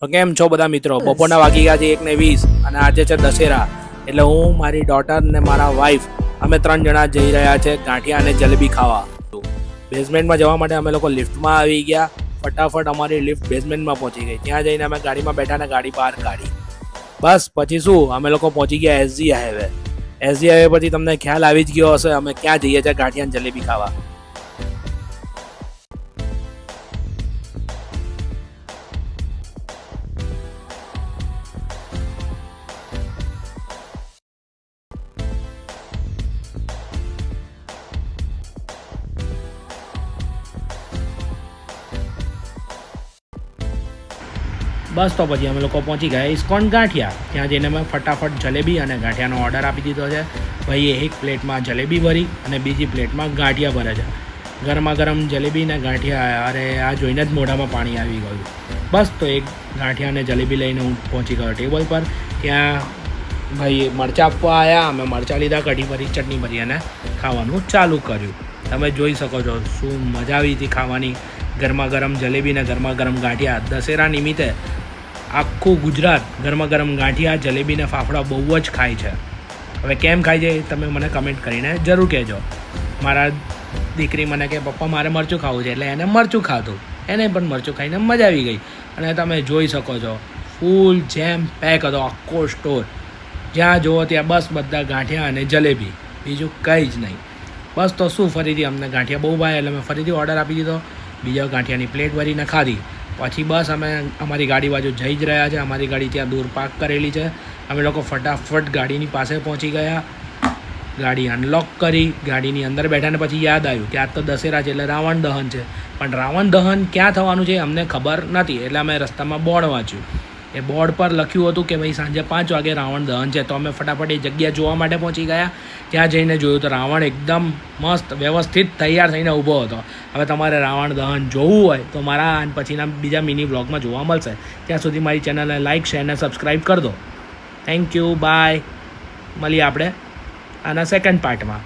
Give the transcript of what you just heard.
તો કેમ છો બધા મિત્રો? બપોરના વાગી ગયા છે 1:20 અને આજે છે દશેરા. એટલે હું, મારી ડોટર ને મારા વાઈફ અમે 3 જણા જઈ રહ્યા છે ગાંઠિયા અને જલેબી ખાવા. બેઝમેન્ટમાં જવા માટે અમે લોકો લિફ્ટમાં આવી ગયા. ફટાફટ અમારી લિફ્ટ બેઝમેન્ટમાં પહોંચી ગઈ. ત્યાં જઈને અમે ગાડીમાં બેઠા ને ગાડી બહાર કાઢી. બસ પછી શું, અમે લોકો પહોંચી ગયા એસજી હાઈવે. એસજી હાઈવે પછી તમને ખ્યાલ આવી જ ગયો હશે અમે ક્યાં જઈએ છીએ ગાંઠિયા અને જલેબી ખાવા. બસ તો પછી અમે લોકો પહોંચી ગયા ઇસ્કોન ગાંઠિયા. ત્યાં જઈને અમે ફટાફટ જલેબી અને ગાંઠિયાનો ઓર્ડર આપી દીધો છે. ભાઈએ એક પ્લેટમાં જલેબી ભરી અને બીજી પ્લેટમાં ગાંઠિયા ભરે છે. ગરમા ગરમ જલેબી ને ગાંઠિયા, અરે આ જોઈને જ મોઢામાં પાણી આવી ગયું. બસ તો એક ગાંઠિયા અને જલેબી લઈને હું પહોંચી ગયો ટેબલ પર. ત્યાં ભાઈ મરચાં આપવા આવ્યા. અમે મરચાં લીધા, કઢી ભરી, ચટણી ભરી અને ખાવાનું ચાલુ કર્યું. તમે જોઈ શકો છો શું મજા આવી હતી ખાવાની. ગરમા ગરમ જલેબી ને ગરમા ગરમ ગાંઠિયા. દશેરા નિમિત્તે આખું ગુજરાત ગરમા ગરમ ગાંઠિયા, જલેબી ને ફાફડા બહુ જ ખાય છે. હવે કેમ ખાય છે એ તમે મને કમેન્ટ કરીને જરૂર કહેજો. મારા દીકરી મને કહે પપ્પા મારે મરચું ખાવું છે, એટલે એને મરચું ખાધું. એને પણ મરચું ખાઈને મજા આવી ગઈ. અને તમે જોઈ શકો છો ફૂલ જેમ પેક હતો આખો સ્ટોર. જ્યાં જુઓ ત્યાં બસ બધા ગાંઠિયા અને જલેબી, બીજું કંઈ જ નહીં. બસ તો શું, ફરીથી અમને ગાંઠિયા બહુ ભાવે એટલે મેં ફરીથી ઓર્ડર આપી દીધો. બીજા ગાંઠિયાની પ્લેટ ભરીને ખાધી. પછી બસ અમે અમારી ગાડી બાજુ જઈ જ રહ્યા છે. અમારી ગાડી ત્યાં દૂર પાર્ક કરેલી છે. અમે લોકો ફટાફટ ગાડીની પાસે પહોંચી ગયા. ગાડી અનલોક કરી, ગાડીની અંદર બેઠાને પછી યાદ આવ્યું કે આજ તો દશેરા છે એટલે રાવણ દહન છે. પણ રાવણ દહન ક્યાં થવાનું છે અમને ખબર નથી. એટલે અમે રસ્તામાં બોર્ડ વાંચ્યું. એ બોર્ડ પર લખ્યું હતું કે ભાઈ સાંજે 5 વાગે રાવણ દહન છે. તો અમે ફટાફટ એ જગ્યા જોવા માટે પહોંચી ગયા. ત્યાં જઈને જોયું તો રાવણ એકદમ મસ્ત વ્યવસ્થિત તૈયાર થઈને ઊભો હતો. હવે તમારે રાવણ દહન જોવું હોય તો મારા પછીના બીજા મિની વ્લોગમાં જોવા મળશે. ત્યાં સુધી મારી ચેનલને લાઇક, શેર અને સબસ્ક્રાઈબ કરી દો. Thank you, bye. મળીએ આપણે આના સેકન્ડ પાર્ટમાં.